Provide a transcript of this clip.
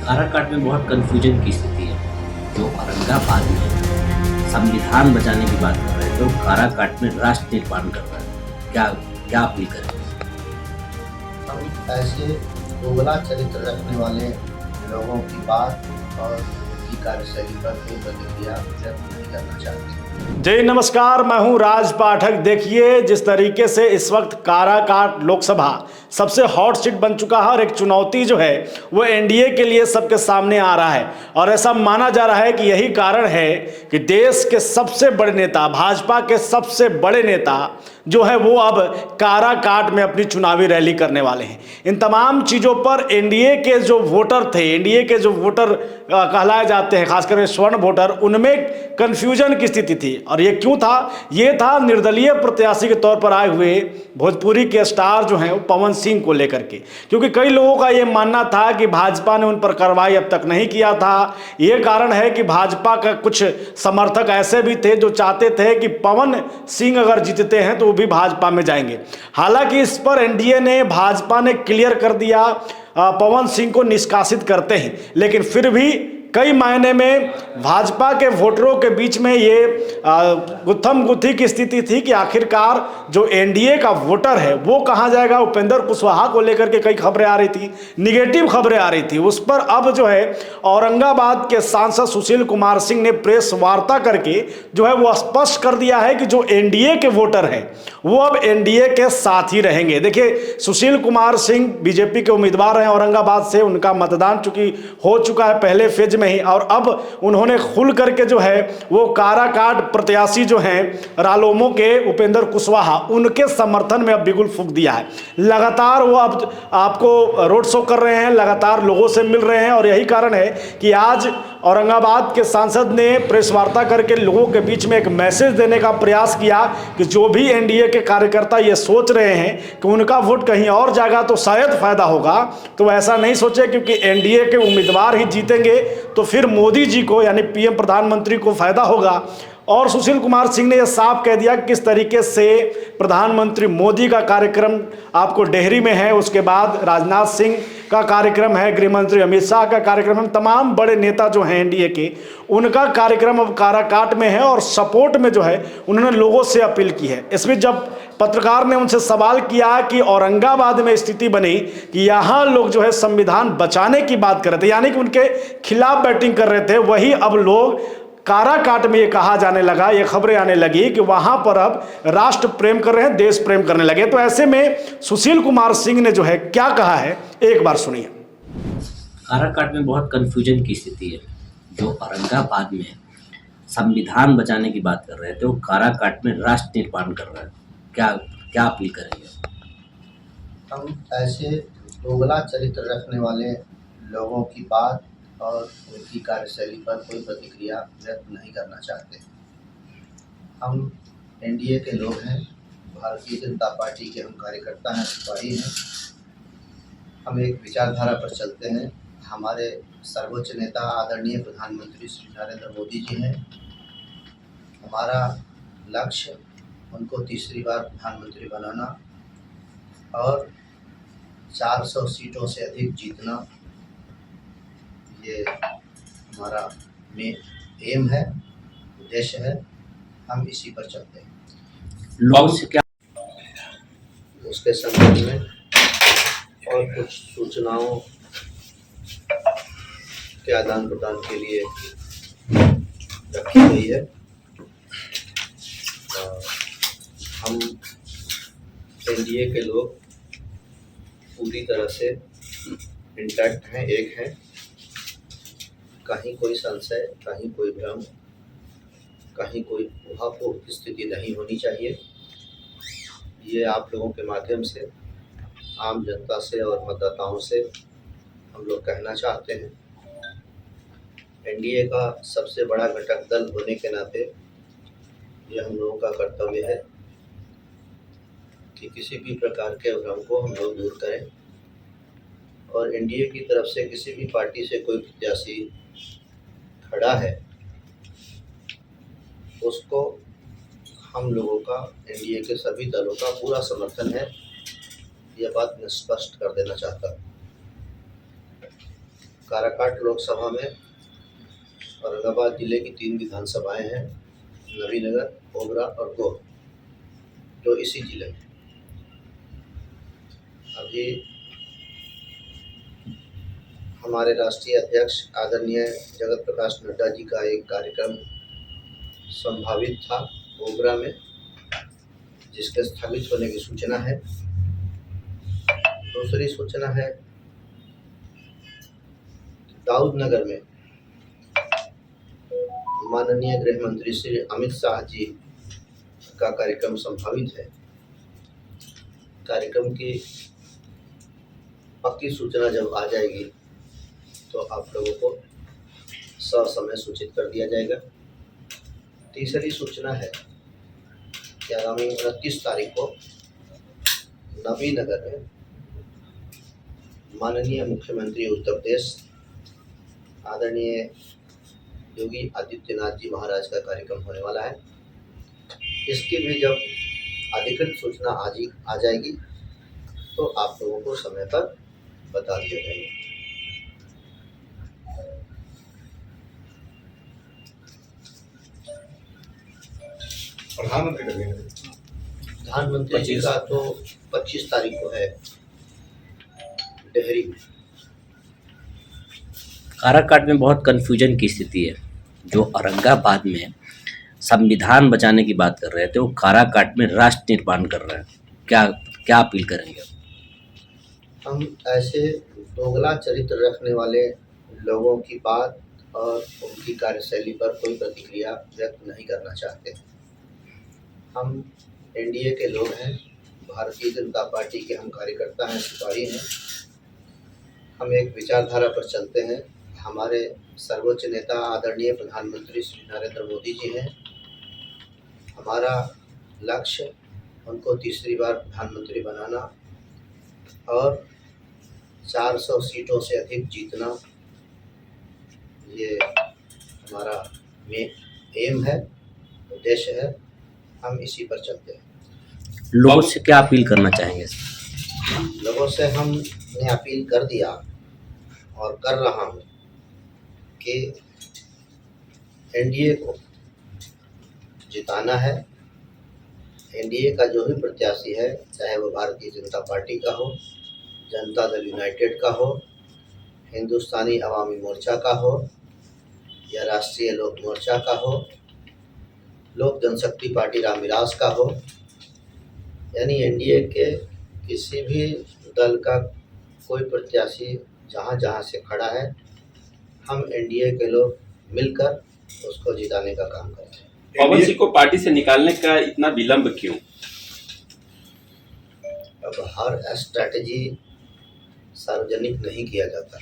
काराकाट में बहुत कन्फ्यूजन की स्थिति है। जो औरंगाबाद में संविधान बचाने की बात कर रहे थे, तो काराकाट में राष्ट्र निर्माण कर रहा है। क्या क्या अपील करें? हम ऐसे दोगला चरित्र रखने वाले लोगों की बात और उनकी कार्यशैली पर कोई प्रतिक्रिया व्यक्त नहीं करना चाहते। जय नमस्कार, मैं हूं राज पाठक। देखिए, जिस तरीके से इस वक्त काराकाट लोकसभा सबसे हॉट सीट बन चुका है और एक चुनौती जो है वो एनडीए के लिए सबके सामने आ रहा है। और ऐसा माना जा रहा है कि यही कारण है कि देश के सबसे बड़े नेता, भाजपा के सबसे बड़े नेता जो है वो अब काराकाट में अपनी चुनावी रैली करने वाले हैं। इन तमाम चीज़ों पर एनडीए के जो वोटर थे, एनडीए के जो वोटर कहलाए जाते हैं, खासकर स्वर्ण वोटर, उनमें कन्फ्यूजन की स्थिति थी। और ये क्यों था? ये था निर्दलीय प्रत्याशी के तौर पर आए हुए भोजपुरी के स्टार जो हैं वो पवन सिंह को लेकर के, क्योंकि कई लोगों का ये मानना था कि भाजपा ने उन पर कार्रवाई अब तक नहीं किया था। ये कारण है कि भाजपा का कुछ समर्थक ऐसे भी थे जो चाहते थे कि पवन सिंह अगर जीतते हैं तो वो भी भाजपा में जाएंगे। हालांकि इस पर एनडीए ने, भाजपा ने क्लियर कर दिया पवन सिंह को निष्कासित करते हैं, लेकिन फिर भी कई मायने में भाजपा के वोटरों के बीच में ये गुत्थम गुत्थी की स्थिति थी कि आखिरकार जो एनडीए का वोटर है वो कहाँ जाएगा। उपेंद्र कुशवाहा को लेकर के कई खबरें आ रही थी, निगेटिव खबरें आ रही थी। उस पर अब जो है औरंगाबाद के सांसद सुशील कुमार सिंह ने प्रेस वार्ता करके जो है वो स्पष्ट कर दिया है कि जो एनडीए के वोटर हैं वो अब एनडीए के साथ ही रहेंगे। देखिए, सुशील कुमार सिंह बीजेपी के उम्मीदवार हैं औरंगाबाद से। उनका मतदान चूंकि हो चुका है पहले फेज में ही, और अब उन्होंने खुल करके जो है वो काराकाट प्रत्याशी जो हैं रालोमो के उपेंद्र कुशवाहा, उनके समर्थन में अब बिगुल फूंक दिया है। लगातार वो अब आपको रोड शो कर रहे हैं, लगातार लोगों से मिल रहे हैं। और यही कारण है कि आज औरंगाबाद के सांसद ने प्रेस वार्ता करके लोगों के बीच में एक मैसेज देने का प्रयास किया कि जो भी एनडीए के कार्यकर्ता ये सोच रहे हैं कि उनका वोट कहीं और जाएगा तो शायद फायदा होगा, तो ऐसा नहीं सोचे, क्योंकि एनडीए के उम्मीदवार ही जीतेंगे तो फिर मोदी जी को, यानी पीएम प्रधानमंत्री को फायदा होगा। और सुशील कुमार सिंह ने यह साफ कह दिया किस तरीके से प्रधानमंत्री मोदी का कार्यक्रम आपको डेहरी में है, उसके बाद राजनाथ सिंह का कार्यक्रम है, गृह मंत्री अमित शाह का कार्यक्रम है, तमाम बड़े नेता जो हैं एनडीए के, उनका कार्यक्रम अब काराकाट में है। और सपोर्ट में जो है उन्होंने लोगों से अपील की है। इसमें जब पत्रकार ने उनसे सवाल किया कि औरंगाबाद में स्थिति बनी कि यहाँ लोग जो है संविधान बचाने की बात कर रहे थे, यानी कि उनके खिलाफ बैटिंग कर रहे थे, वही अब लोग काराकाट में ये कहा जाने लगा, ये खबरें आने लगी कि वहां पर अब राष्ट्र प्रेम कर रहे हैं, देश प्रेम करने लगे। तो ऐसे में सुशील कुमार सिंह ने जो है क्या कहा है, एक बार सुनिए। काराकाट में बहुत कन्फ्यूजन की स्थिति है। जो औरंगाबाद में संविधान बचाने की बात कर रहे थे, वो काराकाट में राष्ट्र निर्माण कर रहा है। क्या क्या अपील करेंगे? हम ऐसे दोगला चरित्र रखने वाले लोगों की बात और उनकी कार्यशैली पर कोई प्रतिक्रिया व्यक्त नहीं करना चाहते। हम एनडीए के लोग हैं, भारतीय जनता पार्टी के हम कार्यकर्ता हैं, सिपाही हैं। हम एक विचारधारा पर चलते हैं। हमारे सर्वोच्च नेता आदरणीय प्रधानमंत्री श्री नरेंद्र मोदी जी हैं। हमारा लक्ष्य उनको तीसरी बार प्रधानमंत्री बनाना और 400 सीटों से अधिक जीतना, ये हमारा एम है, उद्देश्य है। हम इसी पर चलते हैं। लोगों से क्या उसके संबंध में और कुछ सूचनाओं के आदान प्रदान के लिए रखी गई है। हम एनडीए के लोग पूरी तरह से इंटैक्ट हैं, एक हैं। कहीं कोई संशय, कहीं कोई भ्रम, कहीं कोई ऊहापोह स्थिति नहीं होनी चाहिए। ये आप लोगों के माध्यम से आम जनता से और मतदाताओं से हम लोग कहना चाहते हैं। एनडीए का सबसे बड़ा घटक दल होने के नाते ये हम लोगों का कर्तव्य है कि किसी भी प्रकार के भ्रम को हम लोग दूर करें। और एनडीए की तरफ से किसी भी पार्टी से कोई प्रत्याशी खड़ा है, उसको हम लोगों का, एनडीए के सभी दलों का पूरा समर्थन है। यह बात मैं स्पष्ट कर देना चाहता हूँ। काराकाट लोकसभा में औरंगाबाद जिले की 3 विधानसभाएं हैं, नबीनगर, ओबरा और गोह, जो इसी जिले में। अभी हमारे राष्ट्रीय अध्यक्ष आदरणीय जगत प्रकाश नड्डा जी का एक कार्यक्रम संभावित था ओबरा में, जिसके स्थगित होने की सूचना है। दूसरी सूचना है दाऊदनगर में माननीय गृह मंत्री श्री अमित शाह जी का कार्यक्रम संभावित है। कार्यक्रम की पक्की सूचना जब आ जाएगी तो आप लोगों को ससमय सूचित कर दिया जाएगा। तीसरी सूचना है कि आगामी 29 तारीख को नबीनगर में माननीय मुख्यमंत्री उत्तर प्रदेश आदरणीय योगी आदित्यनाथ जी महाराज का कार्यक्रम होने वाला है। इसकी भी जब अधिकृत सूचना आ जाएगी तो आप लोगों को समय पर बता दिया जाएगा। प्रधानमंत्री जी का तो 25 तारीख को है डेहरी में। काराकाट में बहुत कन्फ्यूजन की स्थिति है। जो औरंगाबाद में संविधान बचाने की बात कर रहे थे, वो काराकाट में राष्ट्र निर्माण कर रहे हैं। क्या अपील करेंगे? हम ऐसे दोगला चरित्र रखने वाले लोगों की बात और उनकी कार्यशैली पर कोई प्रतिक्रिया व्यक्त नहीं करना चाहते। हम एनडीए के लोग हैं, भारतीय जनता पार्टी के हम कार्यकर्ता हैं, सिपाही हैं। हम एक विचारधारा पर चलते हैं। हमारे सर्वोच्च नेता आदरणीय प्रधानमंत्री श्री नरेंद्र मोदी जी हैं। हमारा लक्ष्य उनको तीसरी बार प्रधानमंत्री बनाना और 400 सीटों से अधिक जीतना, ये हमारा एम है, उद्देश्य है। हम इसी पर चलते हैं। लोगों से क्या अपील करना चाहेंगे? लोगों से हमने अपील कर दिया और कर रहा हूँ कि एनडीए को जिताना है। एनडीए का जो भी प्रत्याशी है, चाहे वो भारतीय जनता पार्टी का हो, जनता दल यूनाइटेड का हो, हिंदुस्तानी अवामी मोर्चा का हो या राष्ट्रीय लोक मोर्चा का हो, लोक जनशक्ति पार्टी रामविलास का हो, यानी एनडीए के किसी भी दल का कोई प्रत्याशी जहाँ से खड़ा है, हम एनडीए के लोग मिलकर उसको जिताने का काम करते हैं। पवन सिंह को पार्टी से निकालने का इतना विलंब क्यों? अब हर स्ट्रैटेजी सार्वजनिक नहीं किया जाता।